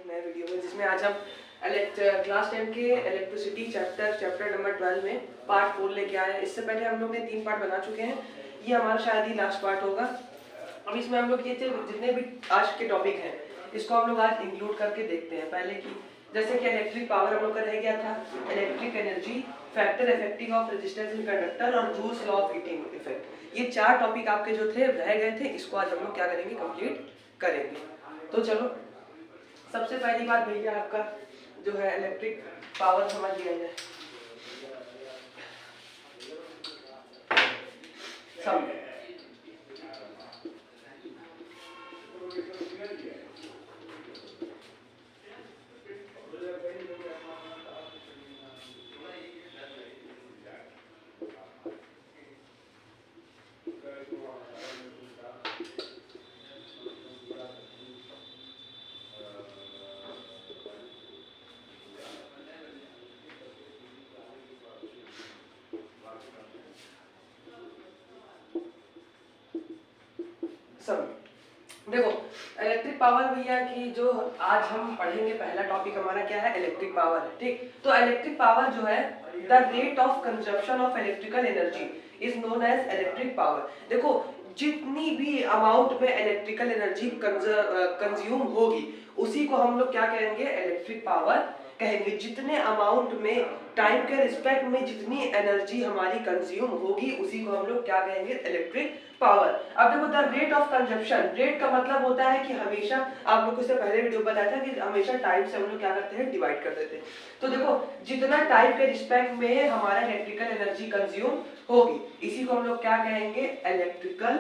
नए वीडियो में, जिसमें आज हम क्लास 10 के इलेक्ट्रिसिटी चैप्टर नंबर 12 में पार्ट 4 लेके आए हैं। इससे पहले हम लोग ने 3 पार्ट बना चुके हैं, ये हमारा शायद ही लास्ट पार्ट होगा। अब इसमें हम लोग ये जितने भी आज के टॉपिक हैं इसको हम लोग आज इंक्लूड करके देखते हैं। पहले की जैसे कि इलेक्ट्रिक पावर हम लोग का रह गया था, electric energy, factor affecting of resistance in conductor और Joule's law of heating effect. ये 4 टॉपिक आपके जो थे रह गए थे, इसको आज हम लोग क्या करेंगे, कंप्लीट करेंगे। तो चलो सबसे पहली बात भैया आपका जो है इलेक्ट्रिक पावर समझ लिया जाए। सब देखो इलेक्ट्रिक पावर भैया की जो आज हम पढ़ेंगे, पहला टॉपिक हमारा क्या है, इलेक्ट्रिक पावर है। ठीक, तो इलेक्ट्रिक पावर जो है the rate of consumption of electrical energy is known as electric power. देखो जितनी भी अमाउंट में इलेक्ट्रिकल एनर्जी कंज्यूम होगी उसी को हम लोग क्या कहेंगे, इलेक्ट्रिक पावर कहेंगे। जितने अमाउंट में टाइम के रिस्पेक्ट में जितनी एनर्जी हमारी कंज्यूम होगी उसी को हम लोग क्या कहेंगे, इलेक्ट्रिक पावर। अब देखो the rate of consumption, rate का मतलब होता है कि हमेशा, आप लोग को इससे पहले वीडियो बताया था कि हमेशा टाइम से हम लोग क्या करते हैं, डिवाइड कर देते हैं। तो देखो जितना टाइम के रिस्पेक्ट में हमारा इलेक्ट्रिकल एनर्जी कंज्यूम होगी इसी को हम लोग क्या कहेंगे, इलेक्ट्रिकल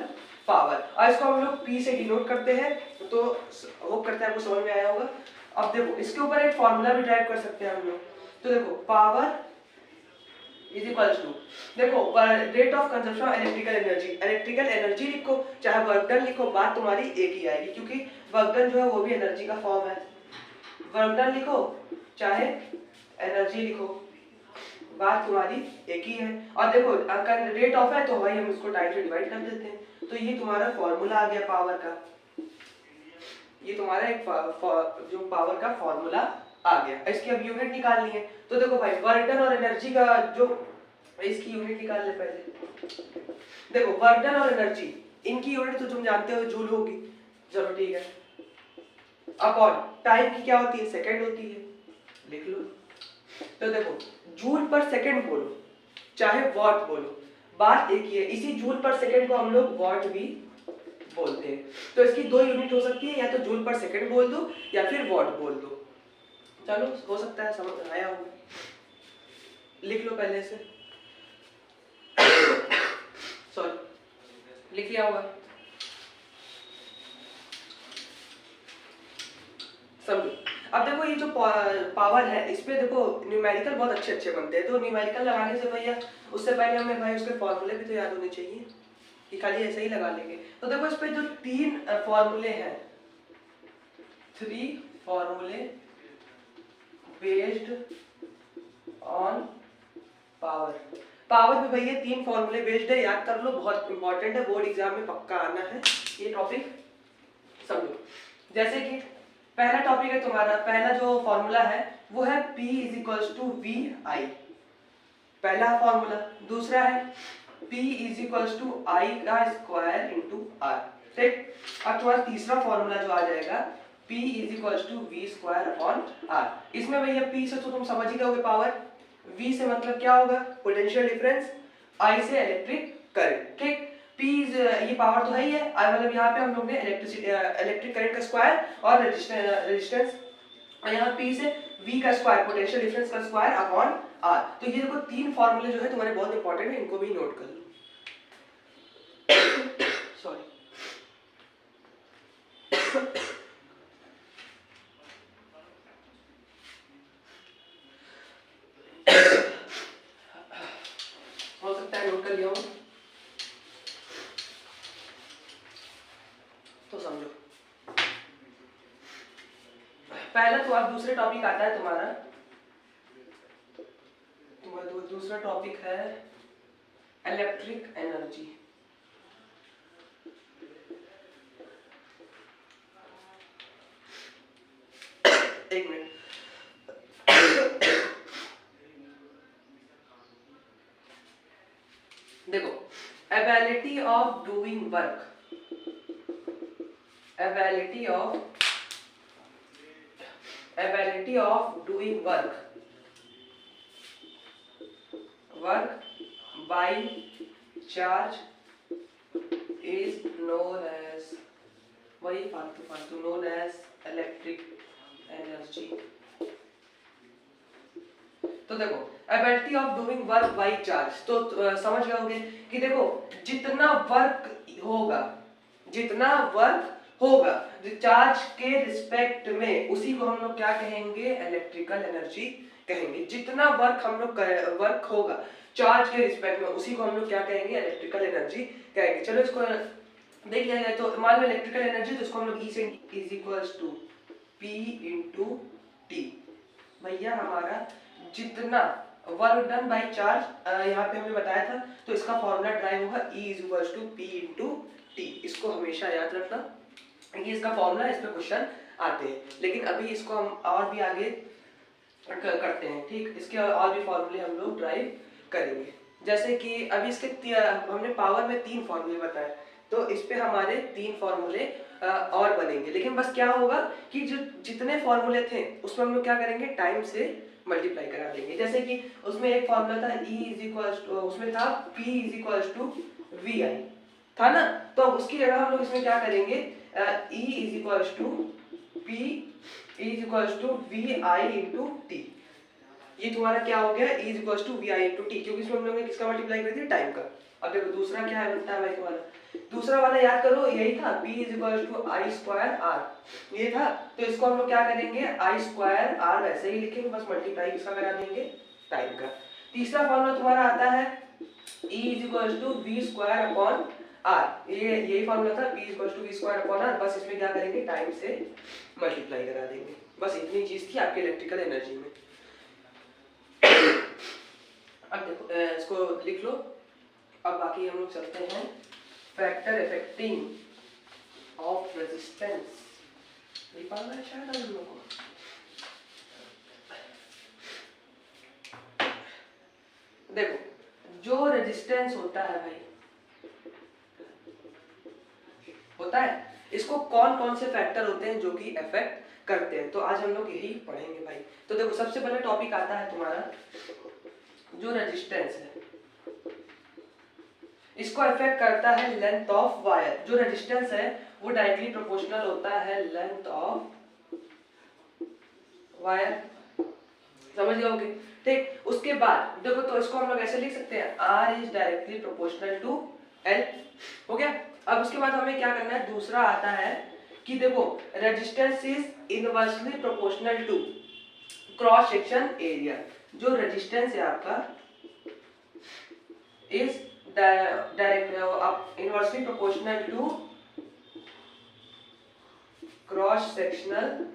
पावर। और इसको हम लोग P से डिनोट करते हैं, तो होप करते हैं आपको समझ में आया होगा। अब देखो इसके ऊपर एक फॉर्मूला भी ड्राइव कर सकते हैं हम लोग। तो देखो पावर इज इक्वल्स टू, देखो rate of consumption of electrical energy, electrical energy लिखो चाहे वर्क डन लिखो, बात तुम्हारी एक ही आएगी, क्योंकि वर्क डन जो है वो भी एनर्जी का फॉर्म है। वर्क डन लिखो चाहे एनर्जी लिखो, बात तुम्हारी एक ही है। और देखो अगर रेट ऑफ है तो भाई हम इसको टाइम से डिवाइड कर देते हैं। तो ये तुम्हारा फॉर्मूला आ गया पावर का, ये तुम्हारा एक जो पावर का फॉर्मूला आ गया। इसकी अब यूनिट निकालनी है। तो देखो भाई वर्क डन और एनर्जी का जो, इसकी यूनिट निकाल ले पहले। देखो वर्क डन और एनर्जी इनकी यूनिट तो तुम जानते हो जूल होगी, चलो ठीक है। अपॉन टाइम की क्या होती है, सेकंड होती है, लिख लो। तो देखो जूल पर सेकंड बोलो चाहे वॉट बोलो, बात एक ही है। इसी जूल पर सेकंड को हम लोग वॉट भी बोलते हैं। तो इसकी 2 यूनिट हो सकती है, या तो जूल पर सेकंड बोल दो या फिर वॉट बोल दो। चलो हो सकता है समझ आया होगा, लिख लो पहले से। सॉरी लिख लिया होगा, समझो। अब देखो ये जो पावर है इस पे देखो न्यूमेरिकल बहुत अच्छे अच्छे बनते हैं। तो न्यूमेरिकल लगाने से भैया उससे पहले हमें भाई उसके फॉर्मूले भी तो याद होने चाहिए, कि खाली ऐसे ही लगा लेंगे। तो देखो इस पे जो 3 फॉर्मूले हैं, 3 फॉर्मूले बेस्ड ऑन पावर। पावर पे भैया 3 फॉर्मूले बेस्ड है, याद कर लो, बहुत इंपॉर्टेंट है, बोर्ड एग्जाम में पक्का आना है ये टॉपिक, समझो। जैसे कि पहला टॉपिक है तुम्हारा, पहला जो फॉर्मूला है वो है P is equals to VI, पहला फॉर्मूला। दूसरा है P is equals to I का स्क्वायर इंटू R, ठीक। अब तुम्हारा तीसरा फॉर्मूला जो आ जाएगा P is equals to V square upon R। इसमें भैया P से तो तुम समझ ही गए पावर, V से मतलब क्या होगा, पोटेंशियल डिफरेंस, I से इलेक्ट्रिक करंट, ठीक। P ये पावर तो है ही है, मतलब यहाँ पे हम लोग ने इलेक्ट्रिक करंट का स्क्वायर और रेजिस्टेंस, और यहाँ P से V का स्क्वायर, पोटेंशियल डिफरेंस का स्क्वायर अपॉन R। तो ये देखो 3 फॉर्मूले जो है तुम्हारे बहुत इंपॉर्टेंट है, इनको भी नोट कर लो। सॉरी हो सकता है नोट कर लिया हो, तो समझो। पहला तो अब दूसरे टॉपिक आता है तुम्हारा दूसरा टॉपिक है इलेक्ट्रिक एनर्जी। एक मिनट। देखो, ability of doing work, ability of doing work by charge is known as, वही फालतू known as electric energy। तो देखो, ability of doing work by charge, तो समझ गए होंगे कि देखो जितना वर्क होगा चार्ज के रिस्पेक्ट में, उसी को हम लोग क्या कहेंगे, इलेक्ट्रिकल एनर्जी कहेंगे। जितना वर्क होगा चार्ज के रिस्पेक्ट में, उसी को हम लोग क्या कहेंगे, इलेक्ट्रिकल एनर्जी कहेंगे। चलो इसको देख लिया जाए। तो मान लो इलेक्ट्रिकल एनर्जी, तो इसको हम लोग E से is equals to P into T. भैया हमारा जितना वर्क डन बाय चार्ज यहाँ पे हमने बताया था, तो इसका फॉर्मूला ड्राइव होगा E is equals to P into T. इसको हमेशा याद रखना, ये इसका फॉर्मूला, इस पे क्वेश्चन आते हैं। लेकिन अभी इसको हम और भी आगे करते हैं, ठीक। इसके और भी फॉर्मूले हम लोग ड्राइव करेंगे। जैसे कि अभी इसके हमने पावर में 3 फॉर्मूले बताए, तो इस पे हमारे 3 फॉर्मूले और बनेंगे। लेकिन बस क्या होगा कि जो जितने फॉर्मूले थे उसमें हम लोग क्या करेंगे, टाइम से मल्टीप्लाई करा देंगे। जैसे कि उसमें एक फॉर्मूला था E इज इक्वल्स टू, उसमें था P is equals to VI था ना, तो उसकी जगह हम लोग इसमें क्या करेंगे, E is equals to P is equals to VI into T. ये तुम्हारा क्या हो गया, E is equals to VI into T, क्योंकि इसमें हम लोग ने किसका मल्टीप्लाई कर दिया, टाइम का। अब देखो दूसरा क्या है बनता है भाई तुम्हारा, दूसरा वाला याद करो, यही था P is equals to I square R, ये था। तो इसको हम लोग क्या करेंगे, I स्क्वायर R वैसे ही लिखेंगे, बस मल्टीप्लाई किसका करा देंगे, टाइम का। तीसरा फॉर्मूला तुम्हारा आता है E is equals to V square upon R, यही फॉर्मूला था, P is equals to V square upon R। बस इसमें क्या करेंगे, टाइम से मल्टीप्लाई करा देंगे। बस इतनी चीज थी आपके इलेक्ट्रिकल एनर्जी में। अब देखो इसको लिख लो। अब बाकी हम लोग चलते हैं फैक्टर अफेक्टिंग ऑफ रेजिस्टेंस। ये पढ़ना है शायद हम लोगों को। देखो जो रेजिस्टेंस होता है भाई, होता है, इसको कौन कौन से फैक्टर होते हैं जो कि इफेक्ट करते हैं, तो आज हम लोग यही पढ़ेंगे भाई। तो देखो सबसे पहले टॉपिक आता है तुम्हारा जो रेजिस्टेंस है, इसको इफेक्ट करता है लेंथ ऑफ वायर। जो रेजिस्टेंस है वो डायरेक्टली प्रोपोर्शनल होता है लेंथ ऑफ वायर, समझ गए, ठीक। उसके बाद देखो, तो इसको हम लोग ऐसे लिख सकते हैं, R is directly proportional to L, हो गया। अब उसके बाद हमें क्या करना है, दूसरा आता है कि देखो resistance is inversely proportional to cross section area. जो रेजिस्टेंस है आपका is direct inversely proportional to cross sectional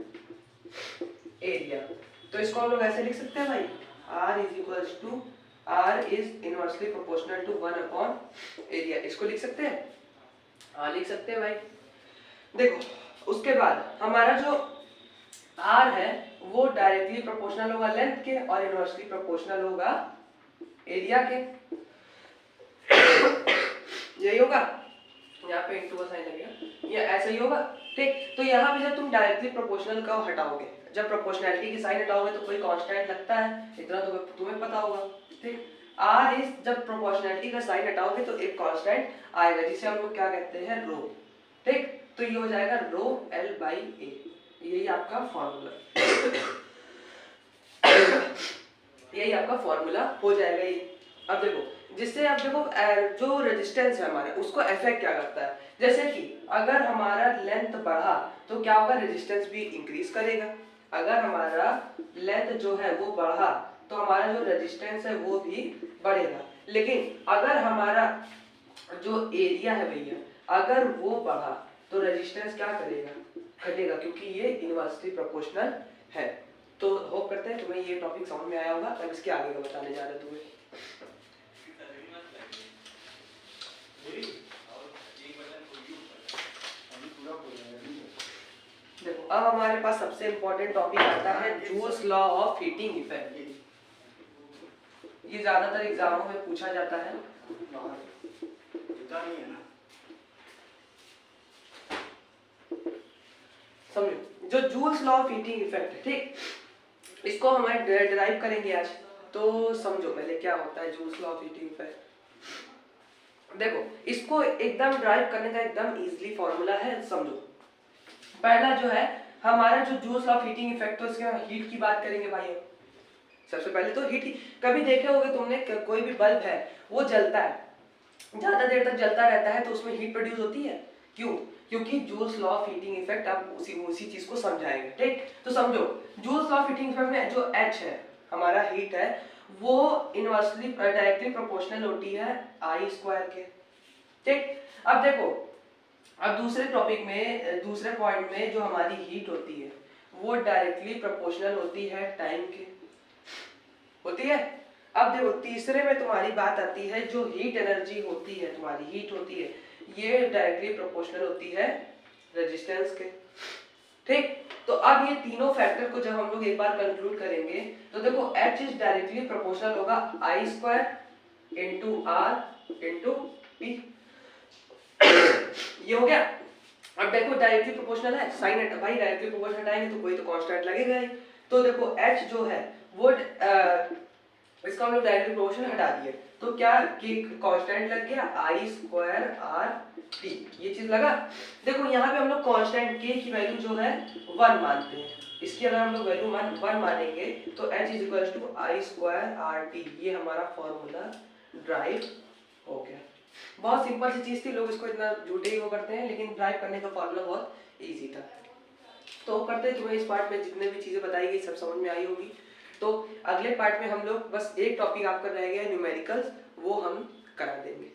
area. तो इसको हम लोग ऐसे लिख सकते हैं भाई, R is equals to, R is inversely proportional to 1 upon area. इसको लिख सकते हैं, हाँ लिख सकते हैं भाई। देखो उसके बाद हमारा जो R है वो डायरेक्टली प्रोपोर्शनल होगा लेंथ के और इनवर्सली प्रोपोर्शनल होगा एरिया के, यही होगा। यहाँ पे इंटू का साइन लगेगा, ये ऐसा ही होगा, ठीक। तो यहाँ पे जब तुम डायरेक्टली प्रोपोर्शनल का हटाओगे, जब प्रोपोर्शनैलिटी की साइन हटाओगे तो कोई कांस्टेंट लगता है, इतना तो तुम्हें पता होगा, ठीक। R इज, जब प्रोपोर्शनैलिटी का साइन हटाओगे तो एक कांस्टेंट आएगा जिसे हम लोग क्या कहते हैं, रो, ठीक। तो ये हो जाएगा रो L बाई ए, यही आपका फॉर्मूला यही आपका फॉर्मूला हो जाएगा ये। अब देखो जिससे, अब देखो जो रेजिस्टेंस है हमारा उसको इफेक्ट क्या करता है, जैसे कि अगर हमारा लेंथ बढ़ा तो क्या होगा, रेजिस्टेंस भी इंक्रीज करेगा। अगर हमारा लेंथ जो है वो बढ़ा तो हमारा जो रेजिस्टेंस है वो भी बढ़ेगा। लेकिन अगर हमारा जो एरिया है भैया, अगर वो बढ़ा तो रेजिस्टेंस क्या करेगा, घटेगा, क्योंकि ये इनवर्सली प्रोपोर्शनल है। तो होप करते हैं तुम्हें ये टॉपिक समझ में आया होगा। अब इसके आगे का बताने जा रहे हैं तुम्हें। देखो अब हमारे पास सबसे इंपॉर्टेंट टॉपिक आता है joules law of heating effect. ये ज्यादातर एग्जामों में पूछा जाता है। समझो जो joules law of heating effect है, ठीक, इसको हम डिराइव करेंगे आज। तो समझो पहले क्या होता है joules law of heating effect. देखो इसको एकदम ड्राइव करने का एकदम इजीली फॉर्मूला है। समझो पहला जो है हमारा जो joules law of heating effect, तो इसके हीट की बात करेंगे भाई। सबसे पहले तो हीट, कभी देखे होगे तुमने कोई भी बल्ब है वो जलता है, ज्यादा देर तक जलता रहता है तो उसमें हीट प्रोड्यूस होती है। क्यों? क्योंकि joules law of heating effect, आप उसी चीज को समझाएंगे, ठीक। तो समझो joules law of heating effect में जो H है हमारा हीट है, वो इनवर्सली डायरेक्टली प्रोपोर्शनल होती है I स्क्वायर के, ठीक। अब देखो, अब दूसरे टॉपिक में, दूसरे पॉइंट में जो हमारी हीट होती है वो डायरेक्टली प्रोपोर्शनल होती है टाइम के, होती है। अब देखो तीसरे में तुम्हारी बात आती है जो हीट एनर्जी होती है, तुम्हारी हीट होती है, ये डायरेक्टली प्रोपोर्शनल होती है रेजिस्टेंस के, ठीक। तो अब ये तीनों फैक्टर को जब हम लोग एक बार कंक्लूड करेंगे तो देखो H इज डायरेक्टली प्रोपोर्शनल होगा I square into R into P। ये हो गया। अब देखो डायरेक्टली प्रोपोर्शनल है, साइन हटा भाई, डायरेक्टली प्रोपोर्शनल हटाएंगे तो कोई तो कांस्टेंट लगेगा ही। तो देखो H जो है वो इसका हम लोग डायरेक्टली प्रोपोर्शनल हटा दिए तो क्या कि कांस्टेंट लग गया I स्क्वायर R P, ये चीज लगा। देखो यहाँ पे हम लोग कांस्टेंट K की वैल्यू जो है 1 मानते हैं, इसकी अगर हम लोग वैल्यू 1 मानेंगे तो H is equal to I square R T, ये हमारा फॉर्मूला ड्राइव हो गया। बहुत सिंपल सी चीज थी, लोग इसको इतना झूठे ही वो करते हैं, लेकिन ड्राइव करने का फॉर्मूला बहुत इजी था। तो करते तुम्हें इस पार्ट में जितने भी चीजें बताई गई सब समझ में आई होगी। तो अगले पार्ट में हम लोग बस एक टॉपिक आपका रह गया न्यूमेरिकल्स, वो हम करा देंगे।